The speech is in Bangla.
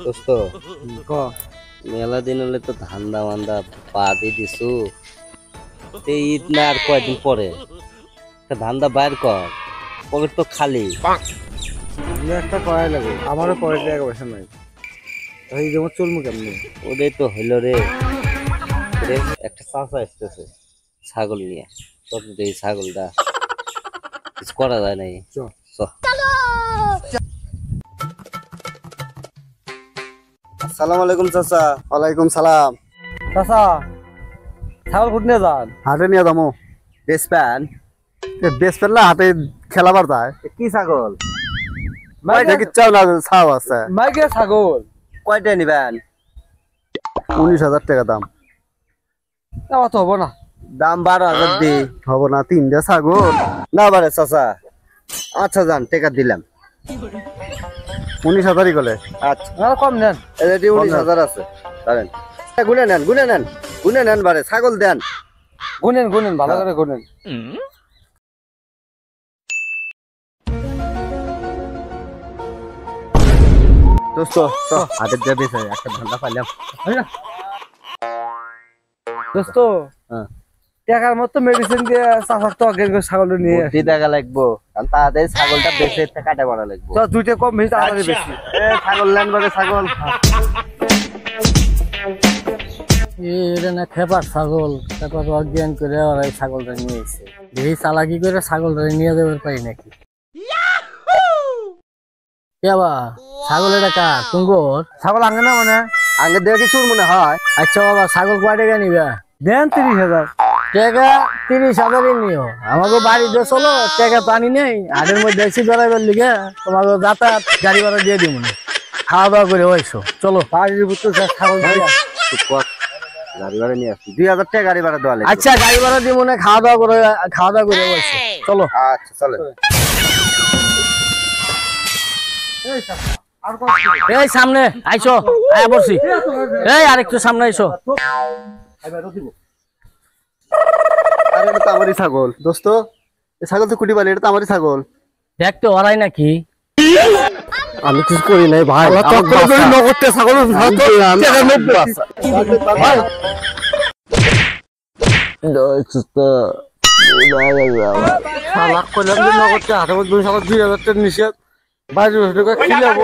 দোস্ত মেলা দিন হলে তো ধান্দা মান্দা পা দিয়ে দিছু, ঈদ না আর কয়দিন পরে ধান্দা বাইর কর, পকেট তো খালি। একটা করাই লাগে, আমারও পকেট টাকা পয়সা নাই, এই যেমন চলবো কেমনি? ওটাই তো হইল রে। একটা চাষা আসতেছে ছাগল নিয়ে, তোর এই ছাগলটা কিছু করা যায় নাই। আসসালামু আলাইকুম চাচা। ওয়ালাইকুম সালাম। চাচা ছাগল ফুট নিয়ে যান, হাটে নিয়ে যাবো। বেশ প্যান বেশ ফেললে হাটে খেলাবার যায়। কি ছাগল? চাও না ছাও আছে। মাইকে ছাগল কয়টা নিবেন? 19,000 টাকা দাম। অত হবো না, দাম 12,000 দি হবো না, 3টা ছাগল না বারে চাচা। আচ্ছা যান, টাকা দিলাম। 19,000ই গলে। আচ্ছা কম নেন। এটি 19,000 আছে, ধরেন। গুনে নেন, গুনে নেন, গুনে নেন বারে, ছাগল দেন। গুনেন গুনেন, ভালো করে গুনেন। দোস্ত হাটের যাবে, একটা ধান্দা পাইলাম। দোস্ত হ্যাঁ, টাকার মতো মেডিসিন দিয়ে চাচার তো আগে ছাগল নিয়ে বুদ্ধি দেখা লাগবো, কারণ তাড়াতাড়ি ছাগলটা বেঁচে কাটা করা লাগবো। তো দুইটা কম বেশি তাড়াতাড়ি বেশি। ছাগল নেন বারে, ছাগল। এটা না খেপার ছাগল, খেপার অজ্ঞান করে ওরা এই ছাগলটা নিয়েছে। দেখি চালাকি করে ছাগলটা নিয়ে যাবার পারি নাকি। বাবা ছাগল এটা কার? তুঙ্গর ছাগল আগে না মানে আগে দেখে কি চুর মনে হয়? আচ্ছা বাবা ছাগল কয় টাকা নিবা? দেন 30,000 টাকা। 30,000-ই নিও। আমাকে বাড়িতে চলো, টাকা পানি নেই, হাটের মধ্যে এসে বেড়াইবার লিগে তোমাকে যাতায়াত গাড়ি ভাড়া দিয়ে দিব না, খাওয়া দাওয়া করে হয়েছো। চলো বাড়ির ভিতর ছাগল দিয়া। গাড়ি ভাড়া নিয়ে আসছি, 2,000 টাকা গাড়ি ভাড়া দেওয়া লাগবে। আচ্ছা গাড়ি ভাড়া দিব না, খাওয়া দাওয়া করে হয়েছো। চলো। আচ্ছা চলো। এই সামনে আইসো, আয়া বলছি। এই আরেকটু সামনে আইসো। আরে এটা তো আমারই ছাগল দোস্ত, এই ছাগল তো কুটি বালি, এটা তো আমারই ছাগল। দেখতে ওরাই নাকি? আমি কিছু করি নাই ভাই। নগদটা ছাগল হাটের মধ্যে 2,000 টাকা নিষেধ, বাইরে খিলাবো।